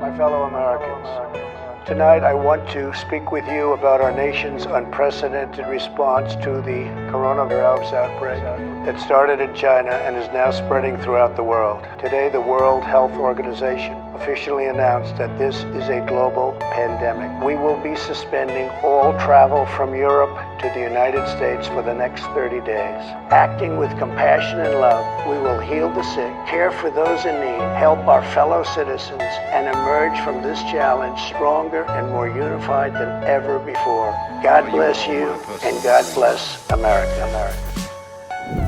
my fellow Americans. Tonight I want to speak with you about our nation's unprecedented response to the coronavirus outbreak that started in China and is now spreading throughout the world. Today, the World Health Organization officially announced that this is a global pandemic. We will be suspending all travel from Europe to the United States for the next 30 days. Acting with compassion and love, we will heal the sick, care for those in need, help our fellow citizens, and emerge from this challenge stronger and more unified than ever before. God bless you, and God bless America.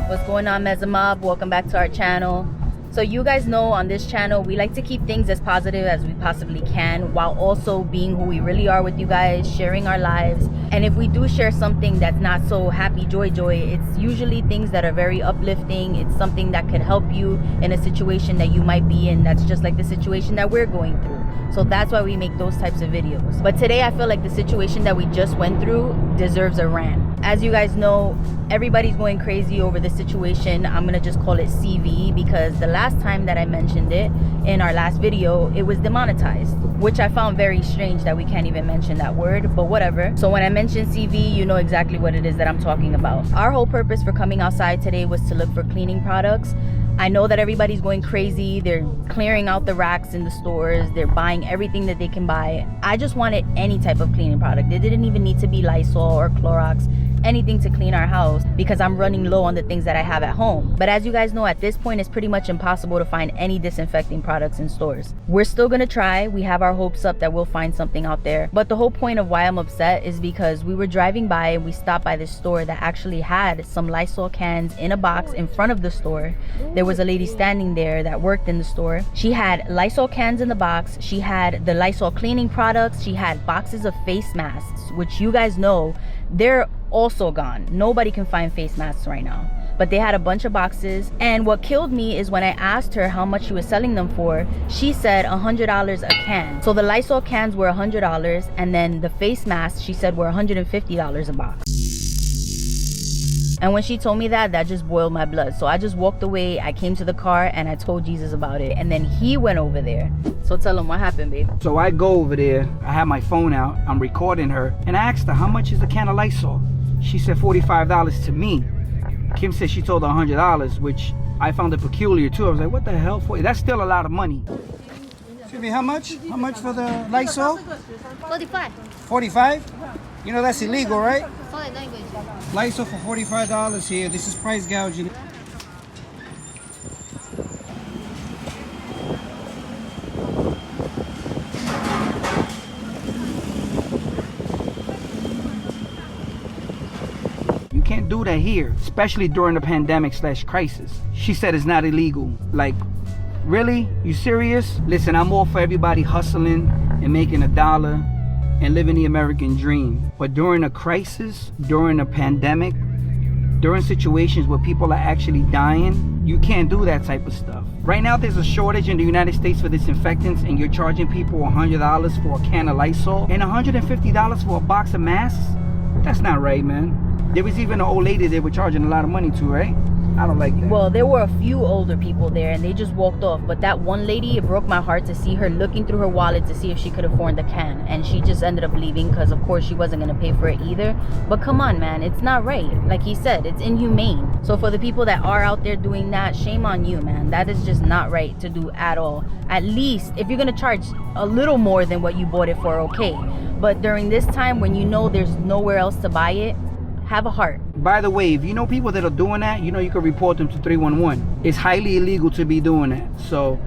What's going on, Meza Mob? Welcome back to our channel. So you guys know on this channel, we like to keep things as positive as we possibly can while also being who we really are with you guys, sharing our lives. And if we do share something that's not so happy, joy, it's usually things that are very uplifting. It's something that could help you in a situation that you might be in that's just like the situation that we're going through. So that's why we make those types of videos. But today I feel like the situation that we just went through deserves a rant. As you guys know, everybody's going crazy over this situation. I'm gonna just call it CV because the last time that I mentioned it in our last video, it was demonetized, which I found very strange that we can't even mention that word, but whatever. So when I mention CV, you know exactly what it is that I'm talking about. Our whole purpose for coming outside today was to look for cleaning products. I know that everybody's going crazy. They're clearing out the racks in the stores. They're buying everything that they can buy. I just wanted any type of cleaning product. It didn't even need to be Lysol or Clorox, anything to clean our house because I'm running low on the things that I have at home. But as you guys know, at this point, it's pretty much impossible to find any disinfecting products in stores. We're still gonna try. We have our hopes up that we'll find something out there. But the whole point of why I'm upset is because we were driving by and we stopped by this store that actually had some Lysol cans in a box in front of the store. There was a lady standing there that worked in the store. She had Lysol cans in the box. She had the Lysol cleaning products. She had boxes of face masks, which you guys know, they're also gone. Nobody can find face masks right now, but they had a bunch of boxes. And what killed me is when I asked her how much she was selling them for, she said $100 a can. So the Lysol cans were $100, and then the face masks she said were $150 a box. And when she told me that, that just boiled my blood. So I just walked away. I came to the car and I told Jesus about it, and then he went over there. So tell him what happened, babe. So I go over there, I have my phone out, I'm recording her, and I asked her, how much is a can of Lysol? She said $45 to me. Kim said she told her $100, which I found it peculiar too. I was like, what the hell? That's still a lot of money. Excuse me, how much? How much for the Lysol? 45. 45? You know that's illegal, right? Lysol for $45 here. This is price gouging. You can't do that here, especially during the pandemic/crisis. She said it's not illegal. Like, really? You serious? Listen, I'm all for everybody hustling and making a dollar and living the American dream. But during a crisis, during a pandemic, during situations where people are actually dying, you can't do that type of stuff. Right now, there's a shortage in the United States for disinfectants, and you're charging people $100 for a can of Lysol and $150 for a box of masks? That's not right, man. There was even an old lady they were charging a lot of money to, right? I don't like that. Well, there were a few older people there and they just walked off. But that one lady, it broke my heart to see her looking through her wallet to see if she could afford the can. And she just ended up leaving because, of course, she wasn't going to pay for it either. But come on, man, it's not right. Like he said, it's inhumane. So for the people that are out there doing that, shame on you, man. That is just not right to do at all. At least, if you're going to charge a little more than what you bought it for, okay. But during this time, when you know there's nowhere else to buy it, have a heart. By the way, if you know people that are doing that, you know you can report them to 311. It's highly illegal to be doing that. So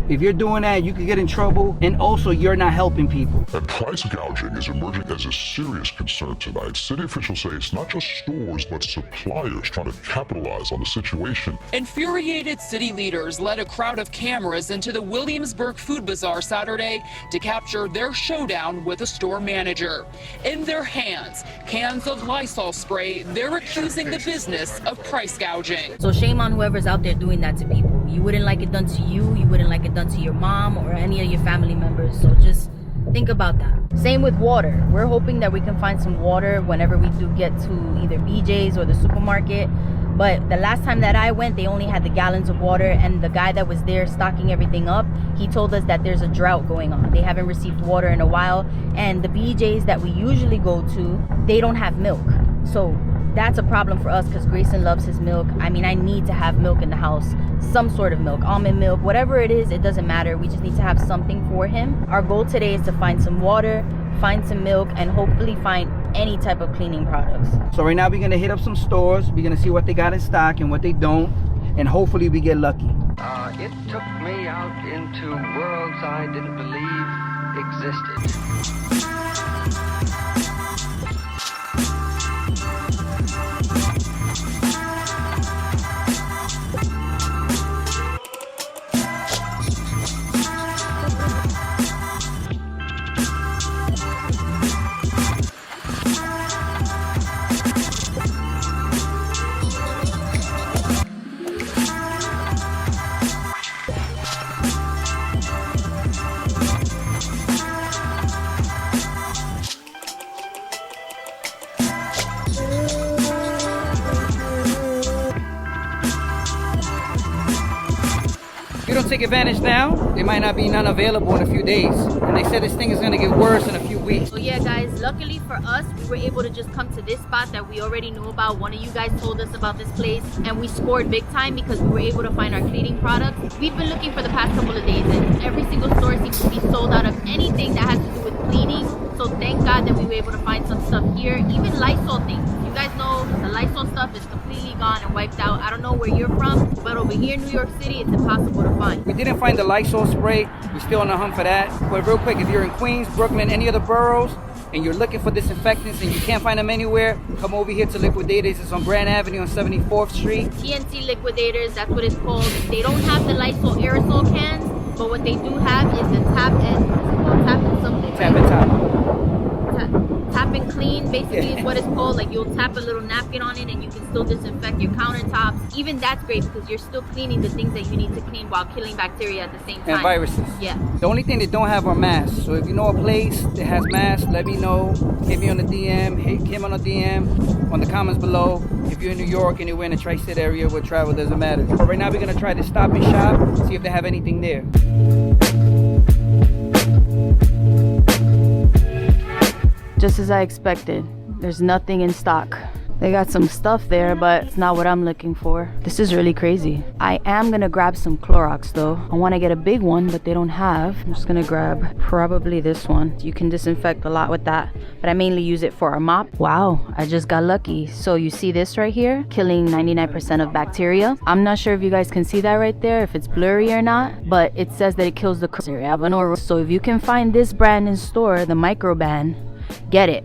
if you're doing that, you could get in trouble, and also you're not helping people. And price gouging is emerging as a serious concern tonight. City officials say it's not just stores, but suppliers trying to capitalize on the situation. Infuriated city leaders led a crowd of cameras into the Williamsburg Food Bazaar Saturday to capture their showdown with a store manager. In their hands, cans of Lysol spray, they're accusing the business of price gouging. So shame on whoever's out there doing that to people. You wouldn't like it done to you. You wouldn't like it done to your mom or any of your family members. So just think about that. Same with water. We're hoping that we can find some water whenever we do get to either BJ's or the supermarket. But the last time that I went, they only had the gallons of water, and the guy that was there stocking everything up, he told us that there's a drought going on. They haven't received water in a while, and the BJs that we usually go to, they don't have milk. So that's a problem for us because Grayson loves his milk. I mean, I need to have milk in the house, some sort of milk, almond milk, whatever it is, it doesn't matter. We just need to have something for him. Our goal today is to find some water, find some milk, and hopefully find any type of cleaning products. So right now we're gonna hit up some stores. We're gonna see what they got in stock and what they don't, and hopefully we get lucky. It took me out into worlds I didn't believe existed. If you don't take advantage now, there might not be none available in a few days. And they said this thing is gonna get worse in a few weeks. So yeah guys, luckily for us, we were able to just come to this spot that we already knew about. One of you guys told us about this place, and we scored big time because we were able to find our cleaning products. We've been looking for the past couple of days, and every single store seems to be sold out of anything that has to do with cleaning. So thank God that we were able to find some stuff here, even Lysol things. You guys know the Lysol stuff is completely gone and wiped out. I don't know where you're from, but over here in New York City, it's impossible to find. We didn't find the Lysol spray. We're still on the hunt for that. But real quick, if you're in Queens, Brooklyn, any other boroughs, and you're looking for disinfectants and you can't find them anywhere, come over here to Liquidators. It's on Grand Avenue on 74th Street. TNT Liquidators, that's what it's called. They don't have the Lysol aerosol cans, but what they do have is the tap and tap and something. Tap and top. Tap and clean basically Yeah. is what it's called. Like you'll tap a little napkin on it and you can still disinfect your countertops. Even that's great because you're still cleaning the things that you need to clean while killing bacteria at the same time. And viruses. Yeah. The only thing they don't have are masks. So if you know a place that has masks, let me know. Hit me on the DM, hit Kim on the DM, on the comments below. If you're in New York, anywhere in the tri-state area where travel doesn't matter. But right now we're gonna try to Stop and Shop, see if they have anything there. Just as I expected, there's nothing in stock. They got some stuff there, but it's not what I'm looking for. This is really crazy. I am gonna grab some Clorox though. I wanna get a big one, but they don't have. I'm just gonna grab probably this one. You can disinfect a lot with that, but I mainly use it for a mop. Wow, I just got lucky. So you see this right here, killing 99% of bacteria. I'm not sure if you guys can see that right there, if it's blurry or not, but it says that it kills the bacteria. So if you can find this brand in store, the Microban, get it.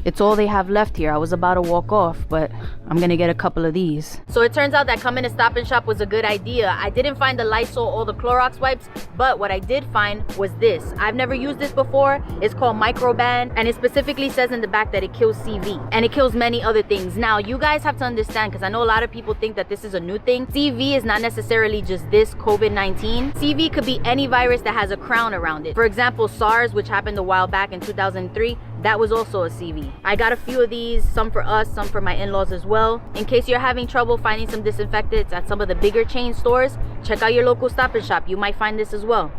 It's all they have left here. I was about to walk off, but I'm gonna get a couple of these. So it turns out that coming to Stop and Shop was a good idea. I didn't find the Lysol or the Clorox wipes, but what I did find was this. I've never used this before. It's called Microban, and it specifically says in the back that it kills CV, and it kills many other things. Now, you guys have to understand, because I know a lot of people think that this is a new thing. CV is not necessarily just this COVID-19. CV could be any virus that has a crown around it. For example, SARS, which happened a while back in 2003, that was also a CV. I got a few of these, some for us, some for my in-laws as well. In case you're having trouble finding some disinfectants at some of the bigger chain stores, check out your local Stop and Shop. You might find this as well.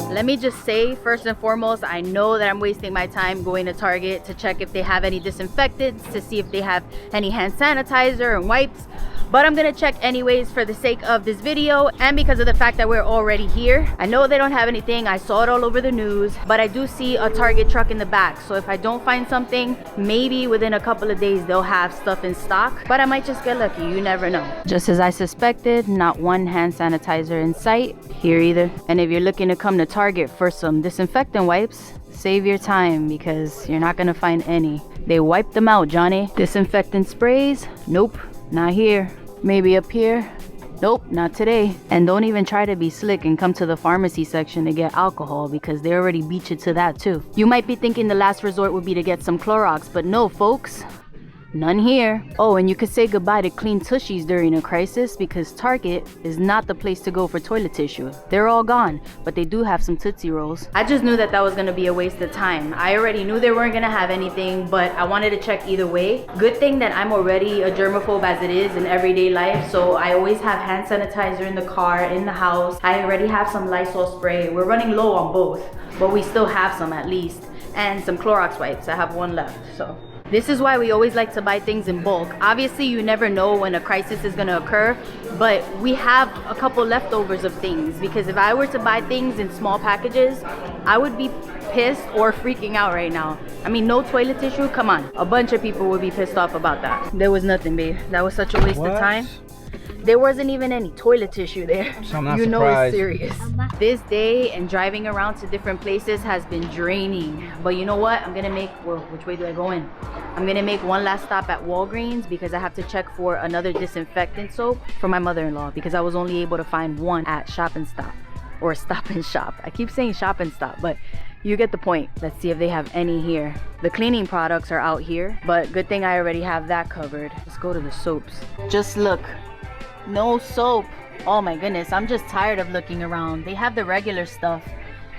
Let me just say, first and foremost, I know that I'm wasting my time going to Target to check if they have any disinfectants, to see if they have any hand sanitizer and wipes. But I'm gonna check anyways for the sake of this video and because of the fact that we're already here. I know they don't have anything. I saw it all over the news, but I do see a Target truck in the back. So if I don't find something, maybe within a couple of days they'll have stuff in stock. But I might just get lucky. You never know. Just as I suspected, not one hand sanitizer in sight here either. And if you're looking to come to Target for some disinfectant wipes, save your time because you're not gonna find any. They wiped them out, Johnny. Disinfectant sprays? Nope. Not here. Maybe up here? Nope, not today. And don't even try to be slick and come to the pharmacy section to get alcohol because they already beat you to that too. You might be thinking the last resort would be to get some Clorox, but no folks. None here. Oh, and you could say goodbye to clean tushies during a crisis because Target is not the place to go for toilet tissue. They're all gone, but they do have some Tootsie Rolls. I just knew that that was gonna be a waste of time. I already knew they weren't gonna have anything, but I wanted to check either way. Good thing that I'm already a germaphobe as it is in everyday life, so I always have hand sanitizer in the car, in the house. I already have some Lysol spray. We're running low on both, but we still have some at least. And some Clorox wipes. I have one left, so. This is why we always like to buy things in bulk. Obviously, you never know when a crisis is gonna occur, but we have a couple leftovers of things because if I were to buy things in small packages, I would be pissed or freaking out right now. I mean, no toilet tissue, come on. A bunch of people would be pissed off about that. There was nothing, babe. That was such a waste of time. There wasn't even any toilet tissue there. So I'm not you surprised. know it's serious. This day and driving around to different places has been draining. But you know what? I'm gonna make, well, which way do I go in? I'm gonna make one last stop at Walgreens because I have to check for another disinfectant soap for my mother-in-law because I was only able to find one at Shop and Stop or Stop and Shop. I keep saying Shop and Stop, but you get the point. Let's see if they have any here. The cleaning products are out here, but good thing I already have that covered. Let's go to the soaps. Just look. No soap. Oh my goodness, I'm just tired of looking around. They have the regular stuff,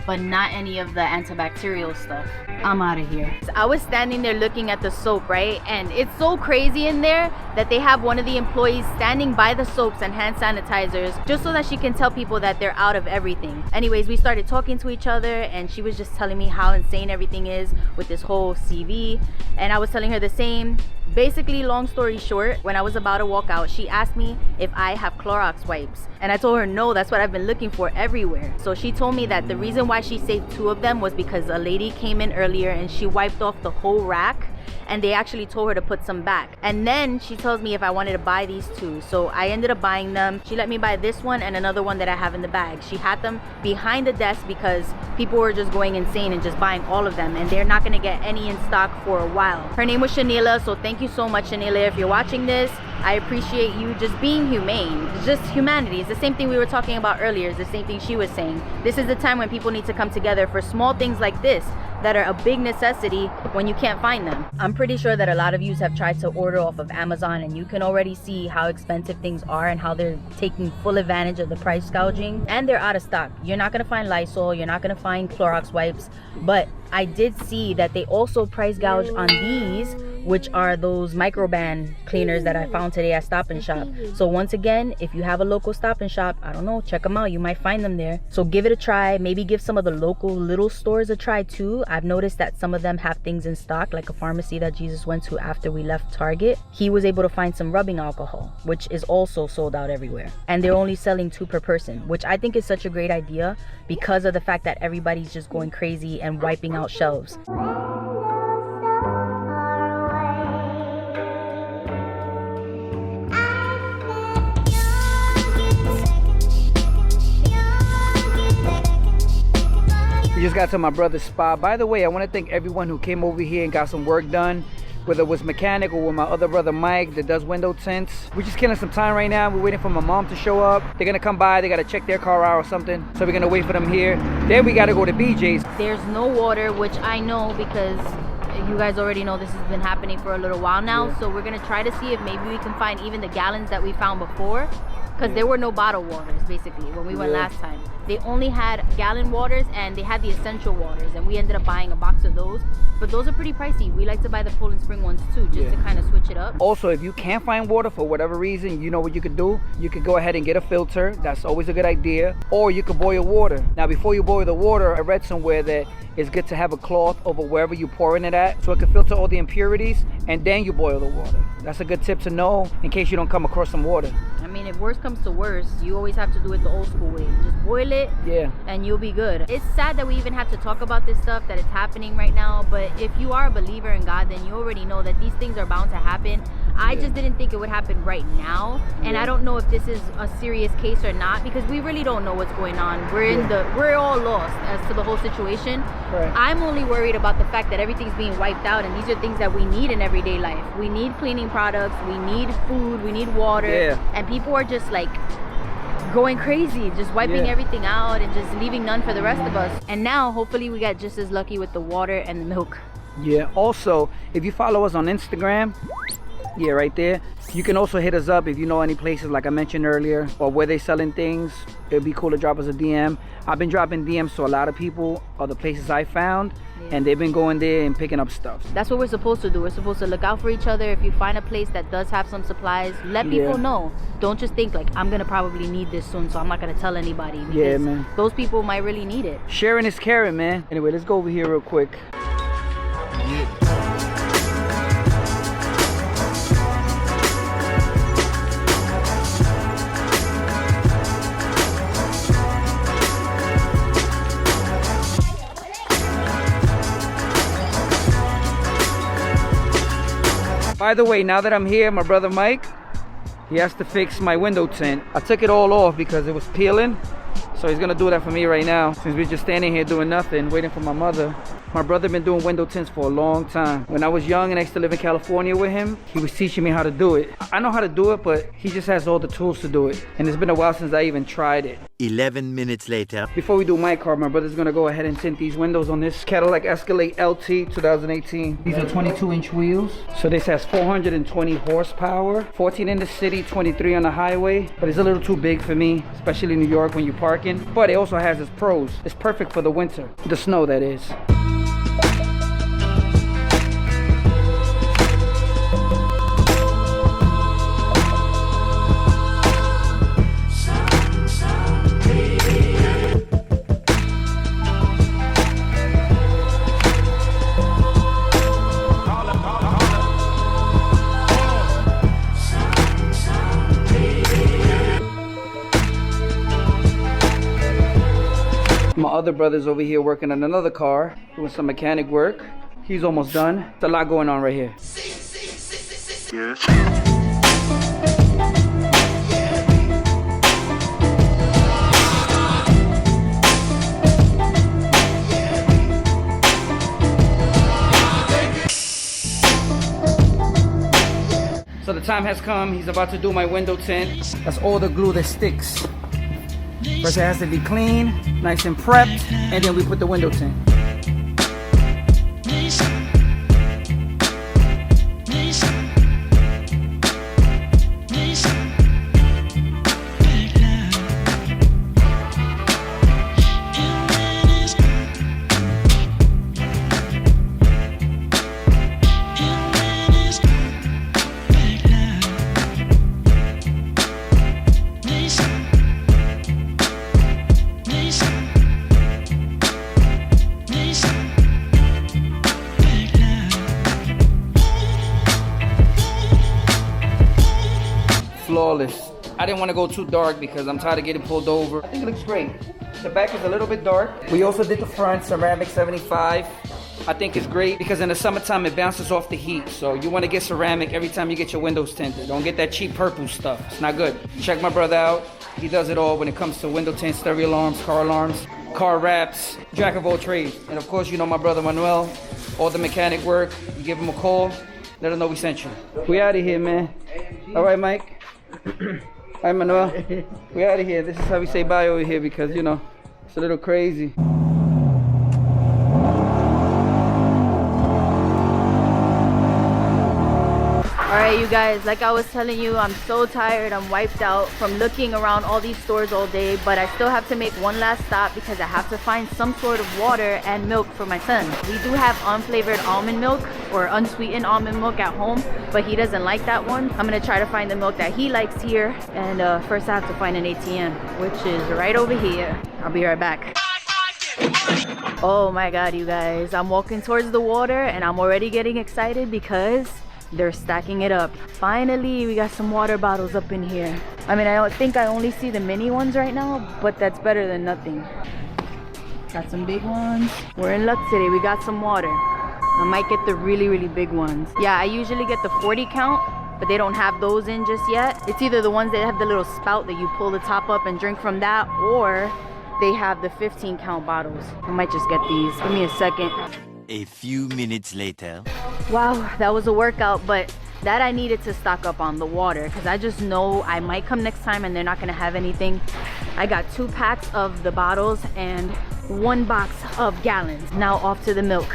but not any of the antibacterial stuff. I'm out of here. I was standing there looking at the soap, right? And it's so crazy in there that they have one of the employees standing by the soaps and hand sanitizers just so that she can tell people that they're out of everything. Anyways, we started talking to each other and she was just telling me how insane everything is with this whole CV. And I was telling her the same. Basically, long story short, when I was about to walk out, she asked me if I have Clorox wipes. And I told her no, that's what I've been looking for everywhere. So she told me that the reason why she saved 2 of them was because a lady came in earlier and she wiped off the whole rack and they actually told her to put some back. And then she tells me if I wanted to buy these 2. So I ended up buying them. She let me buy this one and another one that I have in the bag. She had them behind the desk because people were just going insane and just buying all of them and they're not gonna get any in stock for a while. Her name was Shanila, so thank you so much, Shanila. If you're watching this, I appreciate you just being humane. It's just humanity. It's the same thing we were talking about earlier. It's the same thing she was saying. This is the time when people need to come together for small things like this that are a big necessity when you can't find them. I'm pretty sure that a lot of you have tried to order off of Amazon and you can already see how expensive things are and how they're taking full advantage of the price gouging, and they're out of stock. You're not gonna find Lysol, you're not gonna find Clorox wipes, but I did see that they also price gouge on these, which are those microban cleaners that I found today at Stop and Shop. So once again, if you have a local Stop and Shop, I don't know, check them out. You might find them there. So give it a try. Maybe give some of the local little stores a try too. I've noticed that some of them have things in stock, like a pharmacy that Jesus went to after we left Target. He was able to find some rubbing alcohol, which is also sold out everywhere. And they're only selling 2 per person, which I think is such a great idea because of the fact that everybody's just going crazy and wiping out shelves. We just got to my brother's spa. By the way, I want to thank everyone who came over here and got some work done, whether it was mechanic or with my other brother Mike that does window tints. We're just killing some time right now. We're waiting for my mom to show up. They're gonna come by, they gotta check their car out or something. So we're gonna wait for them here. Then we gotta go to BJ's. There's no water, which I know because you guys already know this has been happening for a little while now. Yeah. So we're gonna try to see if maybe we can find even the gallons that we found before, because there were no bottled waters basically when we went last time. They only had gallon waters and they had the essential waters, and we ended up buying a box of those, but those are pretty pricey. We like to buy the Poland Spring ones too, just to kind of switch it up. Also, if you can't find water for whatever reason, you know what you could do? You could go ahead and get a filter. That's always a good idea. Or you could boil water. Now, before you boil the water, I read somewhere that it's good to have a cloth over wherever you're pouring it at, so it can filter all the impurities, and then you boil the water. That's a good tip to know in case you don't come across some water. I mean, if worst comes to worst, you always have to do it the old school way. Just boil it, and you'll be good. It's sad that we even have to talk about this stuff, that it's happening right now, but if you are a believer in God, then you already know that these things are bound to happen. I just didn't think it would happen right now, and I don't know if this is a serious case or not, because we really don't know what's going on. We're all lost as to the whole situation. Right. I'm only worried about the fact that everything's being wiped out, and these are things that we need in everyday life. We need cleaning products, we need food, we need water, and people are just like going crazy, just wiping everything out and just leaving none for the rest of us. And now hopefully we got just as lucky with the water and the milk. Yeah, also, if you follow us on Instagram, Yeah, right there. You can also hit us up if you know any places like I mentioned earlier or where they selling things. It'd be cool to drop us a DM. I've been dropping DMs to a lot of people or the places I found, and they've been going there and picking up stuff. That's what we're supposed to do. We're supposed to look out for each other. If you find a place that does have some supplies, let people know. Don't just think like, I'm gonna probably need this soon, so I'm not gonna tell anybody. Yeah, man. Those people might really need it. Sharing is caring, man. Anyway, let's go over here real quick. By the way, now that I'm here, my brother Mike, he has to fix my window tint. I took it all off because it was peeling. So he's gonna do that for me right now. Since we're just standing here doing nothing, waiting for my mother. My brother been doing window tints for a long time. When I was young and I used to live in California with him, he was teaching me how to do it. I know how to do it, but he just has all the tools to do it. And it's been a while since I even tried it. 11 minutes later. Before we do my car, my brother's gonna go ahead and tint these windows on this Cadillac Escalade LT 2018. These are 22-inch wheels. So this has 420 horsepower, 14 in the city, 23 on the highway. But it's a little too big for me, especially in New York when you're parking. But it also has its pros. It's perfect for the winter, the snow that is. My other brother's over here working on another car, doing some mechanic work. He's almost done. There's a lot going on right here. Yes. So the time has come. He's about to do my window tint. That's all the glue that sticks. First it has to be clean, nice and prepped, and then we put the window tint. Flawless. I didn't want to go too dark because I'm tired of getting pulled over. I think it looks great. The back is a little bit dark. We also did the front, ceramic 75. I think it's great because in the summertime it bounces off the heat. So you want to get ceramic every time you get your windows tinted. Don't get that cheap purple stuff. It's not good. Check my brother out. He does it all when it comes to window tints, stereo alarms, car wraps, jack of all trades. And of course, you know my brother Manuel, all the mechanic work. You give him a call, let him know we sent you. We out of here, man. All right, Mike. Hi, Manuel. We out of here. This is how we say bye over here because, you know, it's a little crazy. Alright, you guys, like I was telling you, I'm so tired. I'm wiped out from looking around all these stores all day, but I still have to make one last stop because I have to find some sort of water and milk for my son. We do have unflavored almond milk or unsweetened almond milk at home, but he doesn't like that one. I'm gonna try to find the milk that he likes here, and first I have to find an ATM, which is right over here. I'll be right back. Oh my god, you guys, I'm walking towards the water and I'm already getting excited because they're stacking it up. Finally, we got some water bottles up in here. I mean, I think I only see the mini ones right now, but that's better than nothing. Got some big ones. We're in luck today. We got some water. I might get the really big ones. Yeah, I usually get the 40 count, but they don't have those in just yet. It's either the ones that have the little spout that you pull the top up and drink from that, or they have the 15 count bottles. I might just get these. Give me a second. A few minutes later. Wow, that was a workout, but that I needed to stock up on the water because I just know I might come next time and they're not gonna have anything. I got 2 packs of the bottles and 1 box of gallons. Now off to the milk.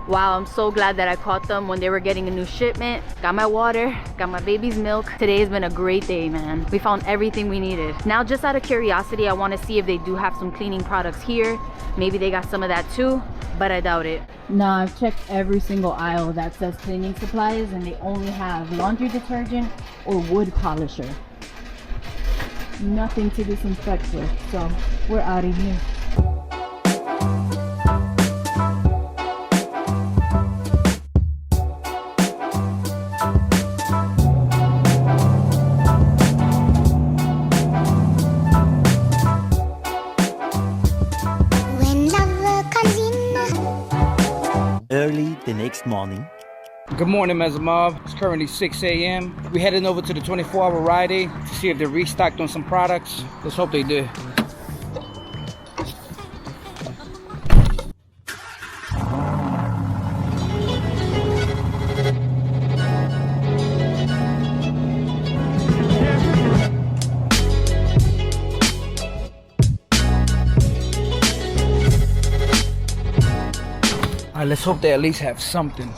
Wow, I'm so glad that I caught them when they were getting a new shipment. Got my water, got my baby's milk. Today has been a great day, man. We found everything we needed. Now, just out of curiosity, I want to see if they do have some cleaning products here. Maybe they got some of that too, but I doubt it. Nah, I've checked every single aisle that says cleaning supplies, and they only have laundry detergent or wood polisher. Nothing to disinfect with, so we're out of here. Early the next morning. Good morning, Meza Mob. It's currently 6 a.m. We're heading over to the 24-hour Rite Aid to see if they're restocked on some products. Let's hope they did. Alright, let's hope they at least have something.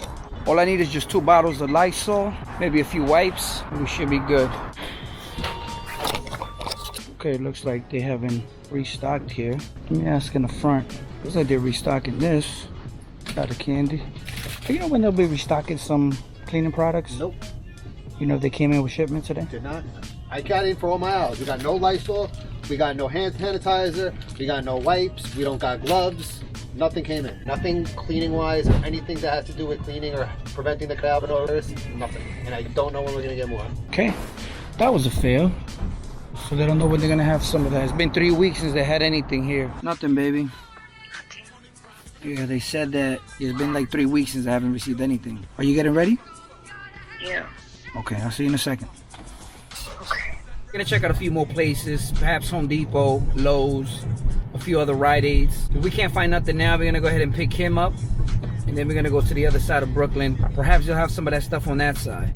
All I need is just 2 bottles of Lysol, maybe a few wipes, and we should be good. Okay, looks like they haven't restocked here. Let me ask in the front. Looks like they're restocking this. Got a candy. You know when they'll be restocking some cleaning products? Nope. You know if they came in with shipment today? Did not. I got in for all my aisles. We got no Lysol. We got no hand sanitizer. We got no wipes. We don't got gloves. Nothing came in. Nothing cleaning wise or anything that has to do with cleaning or preventing the cannabinoids. Nothing. And I don't know when we're gonna get more. Okay, that was a fail. So they don't know when they're gonna have some of that. It's been 3 weeks since they had anything here. Nothing, baby. Yeah, they said that it's been like 3 weeks since I haven't received anything. Are you getting ready? Yeah. Okay, I'll see you in a second. Okay. Gonna check out a few more places, perhaps Home Depot, Lowe's, a few other Rite Aids. If we can't find nothing now, we're gonna go ahead and pick him up, and then we're gonna go to the other side of Brooklyn. Perhaps you'll have some of that stuff on that side.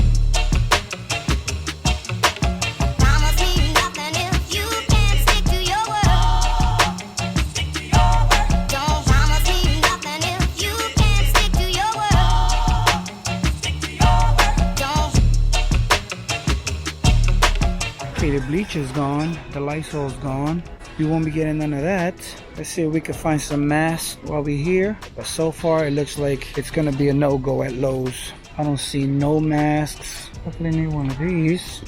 Okay, the bleach is gone, the Lysol's gone. We won't be getting none of that. Let's see if we can find some masks while we're here. But so far, it looks like it's gonna be a no-go at Lowe's. I don't see no masks. Definitely need one of these.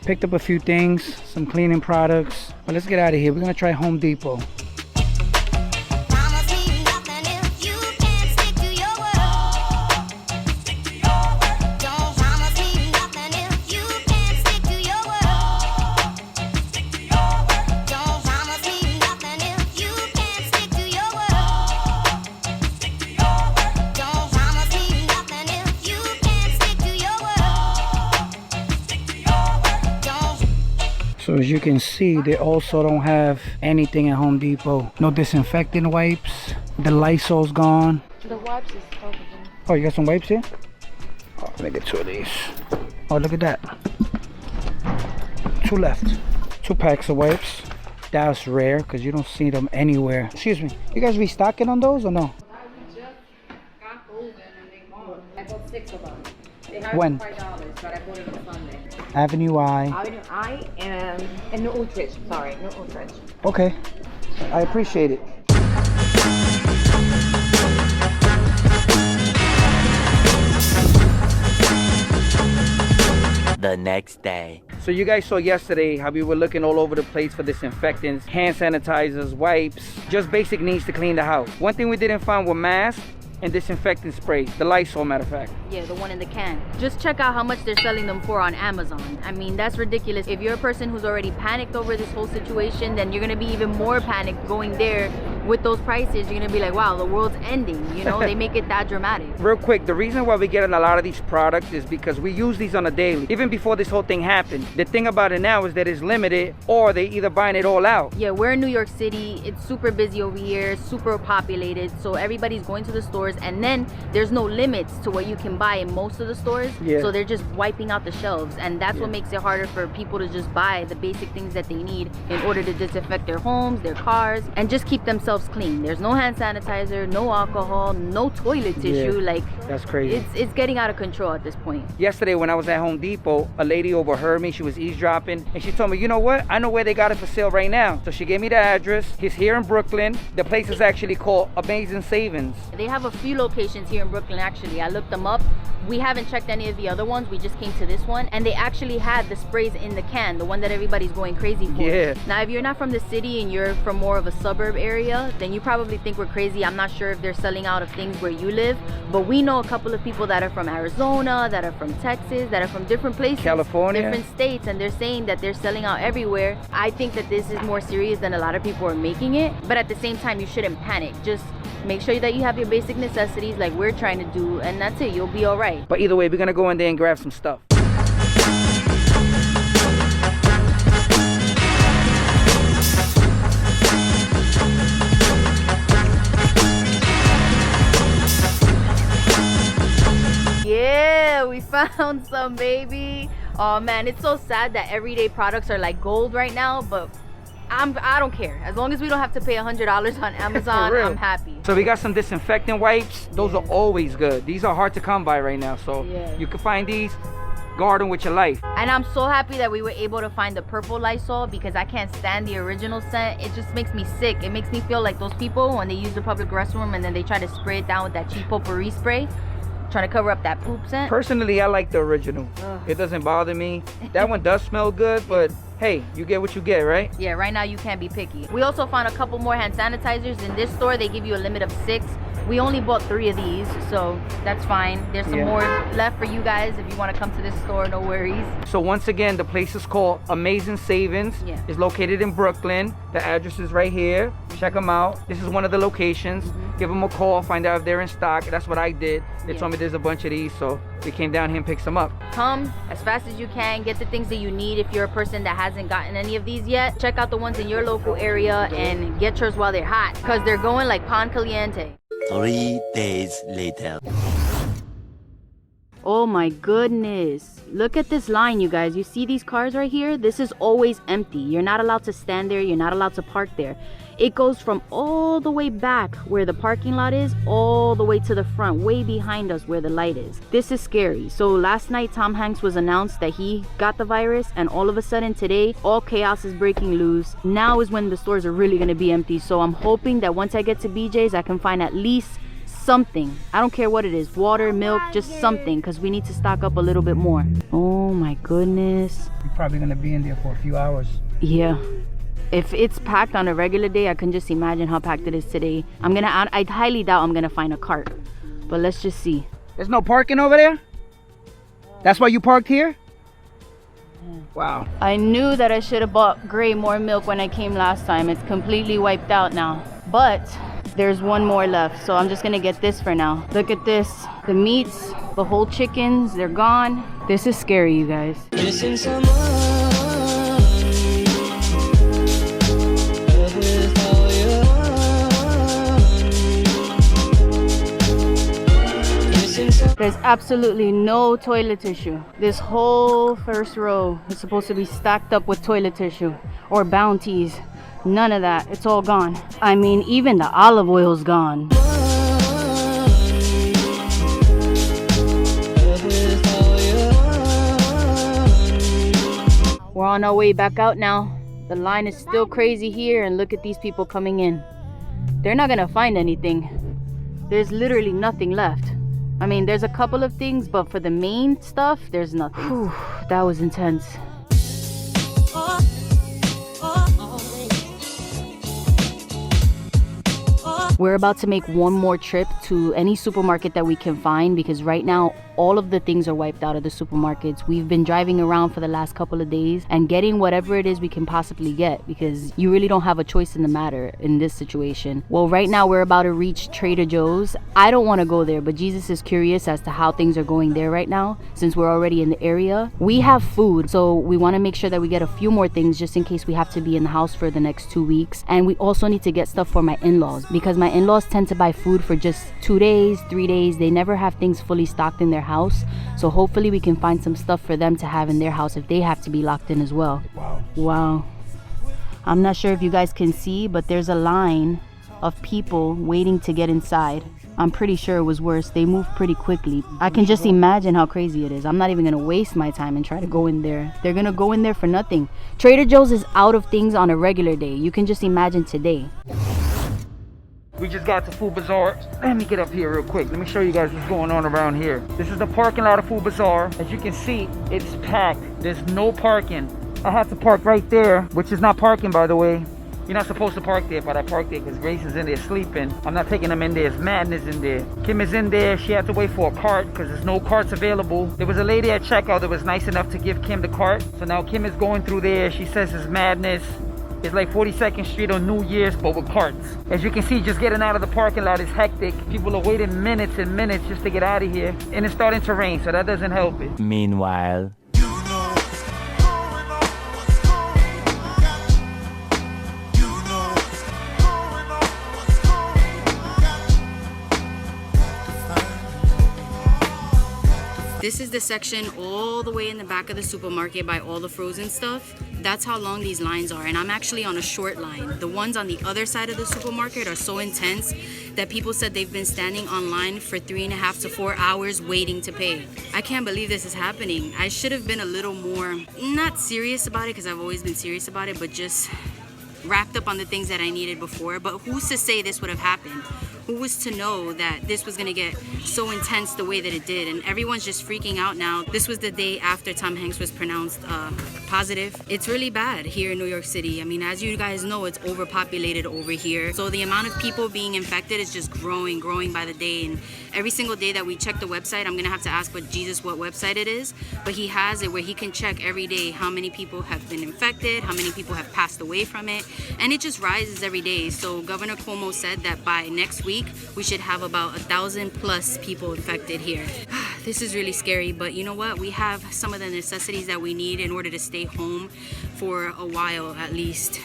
Picked up a few things, some cleaning products. But let's get out of here. We're gonna try Home Depot. So as you can see, they also don't have anything at Home Depot. No disinfectant wipes. The Lysol's gone. The wipes is covered. Oh, you got some wipes here? Oh, let me get 2 of these. Oh, look at that. 2 left. 2 packs of wipes. That's rare because you don't see them anywhere. Excuse me. You guys restocking on those or no? We just got those and they gone. I bought 6 of them. They have When? $5, but I bought it on Sunday. Avenue I. Avenue I and New Utrecht. Sorry, New Utrecht. Okay. I appreciate it. The next day. So you guys saw yesterday how we were looking all over the place for disinfectants, hand sanitizers, wipes, just basic needs to clean the house. One thing we didn't find were masks and disinfectant spray, the Lysol, matter of fact. Yeah, the one in the can. Just check out how much they're selling them for on Amazon. I mean, that's ridiculous. If you're a person who's already panicked over this whole situation, then you're gonna be even more panicked going there with those prices. You're gonna be like, wow, the world's ending. You know, they make it that dramatic. Real quick, the reason why we're getting a lot of these products is because we use these on a daily. Even before this whole thing happened. The thing about it now is that it's limited, or they either buying it all out. Yeah, we're in New York City. It's super busy over here, super populated. So everybody's going to the stores, and then there's no limits to what you can buy in most of the stores. Yeah. So they're just wiping out the shelves, and that's what makes it harder for people to just buy the basic things that they need in order to disinfect their homes, their cars, and just keep themselves themselves clean. There's no hand sanitizer, no alcohol, no toilet tissue. Yeah, like, that's crazy. It's getting out of control at this point. Yesterday when I was at Home Depot, a lady overheard me. She was eavesdropping and she told me, you know what? I know where they got it for sale right now. So she gave me the address. It's here in Brooklyn. The place is actually called Amazing Savings. They have a few locations here in Brooklyn actually. I looked them up. We haven't checked any of the other ones. We just came to this one and they actually had the sprays in the can, the one that everybody's going crazy for. Yeah. Now if you're not from the city and you're from more of a suburb area, then you probably think we're crazy. I'm not sure if they're selling out of things where you live, but we know a couple of people that are from Arizona, that are from Texas, that are from different places, California, different states, and they're saying that they're selling out everywhere. I think that this is more serious than a lot of people are making it, but at the same time you shouldn't panic. Just make sure that you have your basic necessities like we're trying to do, and that's it. You'll be all right. But either way, we're gonna go in there and grab some stuff. Yeah, we found some, baby. Oh man, it's so sad that everyday products are like gold right now, but I don't care. As long as we don't have to pay $100 on Amazon, I'm happy. So we got some disinfectant wipes. Those are always good. These are hard to come by right now, so you can find these. Guard them with your life. And I'm so happy that we were able to find the purple Lysol because I can't stand the original scent. It just makes me sick. It makes me feel like those people when they use the public restroom and then they try to spray it down with that cheap potpourri spray, trying to cover up that poop scent. Personally, I like the original. It doesn't bother me. That one does smell good, but hey, you get what you get, right? Yeah, right now you can't be picky. We also found a couple more hand sanitizers. In this store, they give you a limit of 6. We only bought 3 of these, so that's fine. There's some more left for you guys if you want to come to this store, no worries. So once again, the place is called Amazing Savings. It's located in Brooklyn. The address is right here. Check them out. This is one of the locations. Give them a call, find out if they're in stock. That's what I did. They told me there's a bunch of these, so we came down here and picked some up. Come as fast as you can. Get the things that you need. If you're a person that hasn't gotten any of these yet, check out the ones in your local area and get yours while they're hot because they're going like pan caliente. 3 days later. Oh my goodness. Look at this line, you guys. You see these cars right here? This is always empty. You're not allowed to stand there. You're not allowed to park there. It goes from all the way back where the parking lot is, all the way to the front, way behind us where the light is. This is scary. So last night, Tom Hanks was announced that he got the virus, and all of a sudden today, all chaos is breaking loose. Now is when the stores are really gonna be empty. So I'm hoping that once I get to BJ's, I can find at least something. I don't care what it is, water, milk, just something, because we need to stock up a little bit more. Oh my goodness. You're probably gonna be in there for a few hours. Yeah. If it's packed on a regular day, I can just imagine how packed it is today. I highly doubt I'm gonna find a cart, but let's just see. There's no parking over there? That's why you parked here? Wow. I knew that I should have bought Gray more milk when I came last time. It's completely wiped out now, but there's one more left, so I'm just gonna get this for now. Look at this, the meats, the whole chickens, they're gone. This is scary, you guys. There's absolutely no toilet tissue. This whole first row is supposed to be stacked up with toilet tissue or Bounties. None of that. It's all gone. I mean, even the olive oil's gone. We're on our way back out now. The line is still crazy here, and look at these people coming in. They're not gonna find anything. There's literally nothing left. I mean, there's a couple of things, but for the main stuff, there's nothing. Whew, that was intense. We're about to make one more trip to any supermarket that we can find because right now all of the things are wiped out of the supermarkets. We've been driving around for the last couple of days and getting whatever it is we can possibly get because you really don't have a choice in the matter in this situation. Well, right now we're about to reach Trader Joe's. I don't want to go there, but Jesus is curious as to how things are going there right now since we're already in the area. We have food, so we want to make sure that we get a few more things just in case we have to be in the house for the next 2 weeks. And we also need to get stuff for my in-laws because my in-laws tend to buy food for just 2 days, 3 days. They never have things fully stocked in their house, so hopefully we can find some stuff for them to have in their house if they have to be locked in as well. Wow. I'm not sure if you guys can see, but there's a line of people waiting to get inside. I'm pretty sure it was worse. They moved pretty quickly. I can just imagine how crazy it is. I'm not even gonna waste my time and try to go in there. They're gonna go in there for nothing. Trader Joe's is out of things on a regular day. You can just imagine today. We just got to Food Bazaar. Let me get up here real quick. Let me show you guys what's going on around here. This is the parking lot of Food Bazaar. As you can see, it's packed. There's no parking. I have to park right there, which is not parking, by the way. You're not supposed to park there, but I parked there because Grace is in there sleeping. I'm not taking them in there. It's madness in there. Kim is in there. She had to wait for a cart because there's no carts available. There was a lady at checkout that was nice enough to give Kim the cart. So now Kim is going through there. She says it's madness. It's like 42nd Street on New Year's, but with carts. As you can see, just getting out of the parking lot is hectic. People are waiting minutes and minutes just to get out of here. And it's starting to rain, so that doesn't help it. Meanwhile. This is the section all the way in the back of the supermarket by all the frozen stuff. That's how long these lines are, and I'm actually on a short line. The ones on the other side of the supermarket are so intense that people said they've been standing online for 3.5 to 4 hours waiting to pay. I can't believe this is happening. I should have been a little more, not serious about it because I've always been serious about it, but just wrapped up on the things that I needed before. But who's to say this would have happened? Who was to know that this was gonna get so intense the way that it did? And everyone's just freaking out now. This was the day after Tom Hanks was pronounced positive. It's really bad here in New York City. I mean, as you guys know, it's overpopulated over here. So the amount of people being infected is just growing by the day. And every single day that we check the website, I'm gonna have to ask Jesus what website it is. But he has it where he can check every day how many people have been infected, how many people have passed away from it. And it just rises every day. So Governor Cuomo said that by next week, we should have about 1,000 plus people infected here. This is really scary, but you know what? We have some of the necessities that we need in order to stay home for a while at least.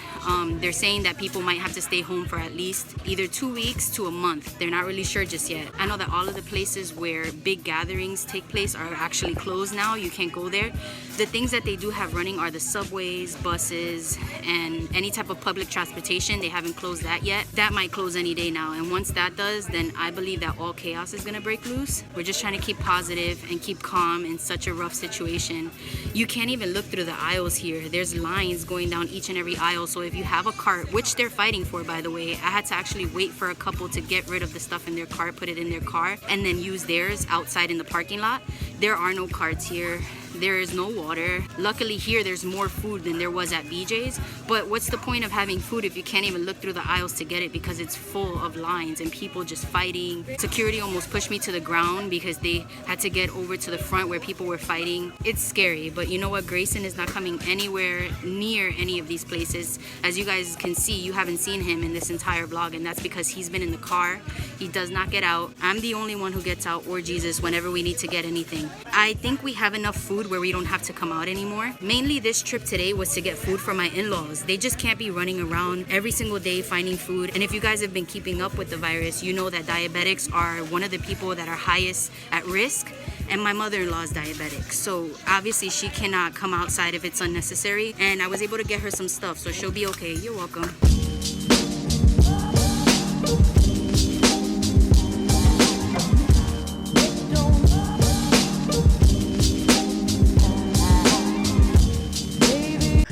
They're saying that people might have to stay home for at least either 2 weeks to a month. They're not really sure just yet. I know that all of the places where big gatherings take place are actually closed now. You can't go there. The things that they do have running are the subways, buses, and any type of public transportation. They haven't closed that yet. That might close any day now. And once that does, then I believe that all chaos is gonna break loose. We're just trying to keep positive and keep calm in such a rough situation. You can't even look through the aisles here. There's lines going down each and every aisle. So if you have a cart, which they're fighting for, by the way, I had to actually wait for a couple to get rid of the stuff in their cart, put it in their car, and then use theirs outside in the parking lot. There are no carts here. There is no water. Luckily here there's more food than there was at BJ's, but what's the point of having food if you can't even look through the aisles to get it because it's full of lines and people just fighting. Security almost pushed me to the ground because they had to get over to the front where people were fighting. It's scary, but you know what? Grayson is not coming anywhere near any of these places. As you guys can see, you haven't seen him in this entire vlog, and that's because he's been in the car. He does not get out. I'm the only one who gets out, or Jesus, whenever we need to get anything. I think we have enough food where we don't have to come out anymore. Mainly this trip today was to get food for my in-laws. They just can't be running around every single day finding food. And if you guys have been keeping up with the virus, you know that diabetics are one of the people that are highest at risk. And my mother-in-law is diabetic, so obviously she cannot come outside if it's unnecessary. And I was able to get her some stuff, so she'll be okay. You're welcome.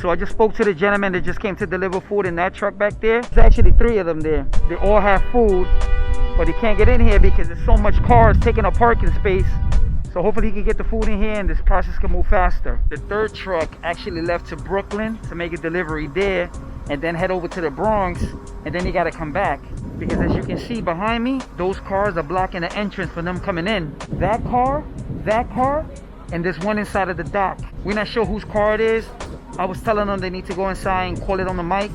So I just spoke to the gentleman that just came to deliver food in that truck back there. There's actually 3 of them there. They all have food, but they can't get in here because there's so much cars taking up parking space. So hopefully he can get the food in here and this process can move faster. The 3rd truck actually left to Brooklyn to make a delivery there and then head over to the Bronx, and then he got to come back. Because as you can see behind me, those cars are blocking the entrance for them coming in. That car, and there's one inside of the dock. We're not sure whose car it is. I was telling them they need to go inside and call it on the mic.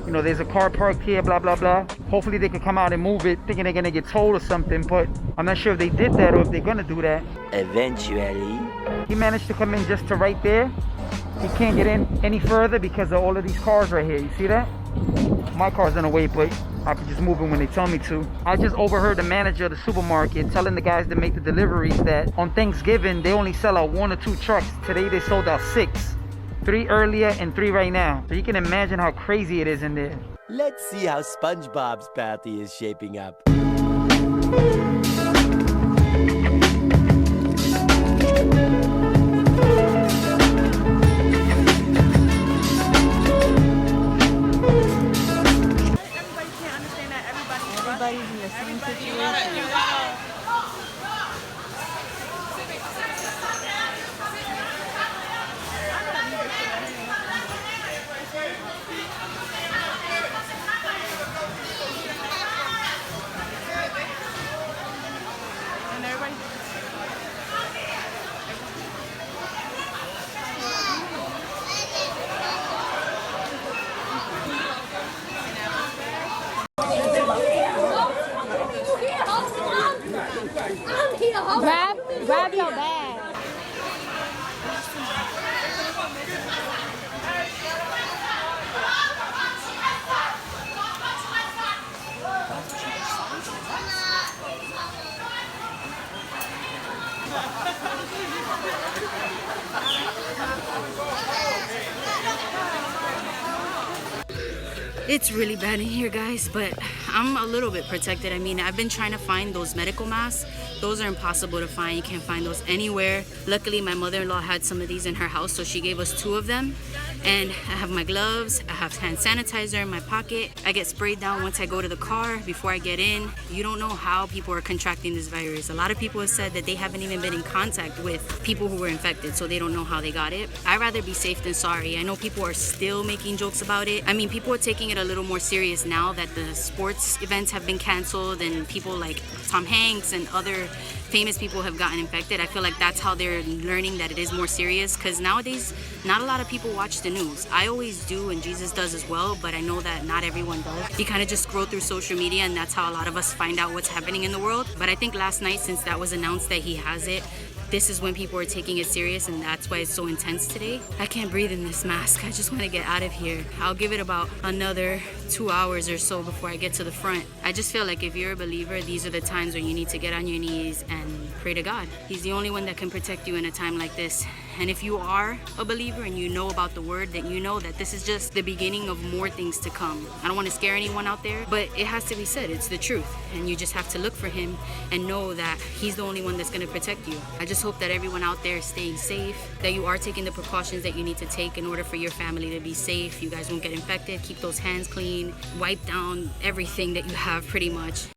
You know, there's a car parked here, blah, blah, blah. Hopefully they can come out and move it, thinking they're gonna get towed or something, but I'm not sure if they did that or if they're gonna do that. Eventually. He managed to come in just to right there. He can't get in any further because of all of these cars right here. You see that? My car's in the way, but I can just move it when they tell me to. I just overheard the manager of the supermarket telling the guys that make the deliveries that on Thanksgiving, they only sell out 1 or 2 trucks. Today they sold out 6. 3 earlier and 3 right now. So you can imagine how crazy it is in there. Let's see how SpongeBob's party is shaping up. Everybody's in the same situation. Grab your bag. It's really bad in here, guys, but I'm a little bit protected. I mean, I've been trying to find those medical masks. Those are impossible to find. You can't find those anywhere. Luckily, my mother-in-law had some of these in her house, so she gave us 2 of them. And I have my gloves, I have hand sanitizer in my pocket. I get sprayed down once I go to the car before I get in. You don't know how people are contracting this virus. A lot of people have said that they haven't even been in contact with people who were infected, so they don't know how they got it. I'd rather be safe than sorry. I know people are still making jokes about it. I mean, people are taking it a little more serious now that the sports events have been canceled and people like Tom Hanks and other famous people have gotten infected. I feel like that's how they're learning that it is more serious, because nowadays not a lot of people watch the news. I always do, and Jesus does as well, but I know that not everyone does. You kind of just scroll through social media, and that's how a lot of us find out what's happening in the world. But I think last night, since that was announced that he has it, this is when people are taking it serious, and that's why it's so intense today. I can't breathe in this mask. I just want to get out of here. I'll give it about another 2 hours or so before I get to the front. I just feel like if you're a believer, these are the times when you need to get on your knees and pray to God. He's the only one that can protect you in a time like this. And if you are a believer and you know about the word, then you know that this is just the beginning of more things to come. I don't want to scare anyone out there, but it has to be said. It's the truth. And you just have to look for him and know that he's the only one that's going to protect you. I just hope that everyone out there is staying safe, that you are taking the precautions that you need to take in order for your family to be safe. You guys won't get infected. Keep those hands clean. Wipe down everything that you have pretty much.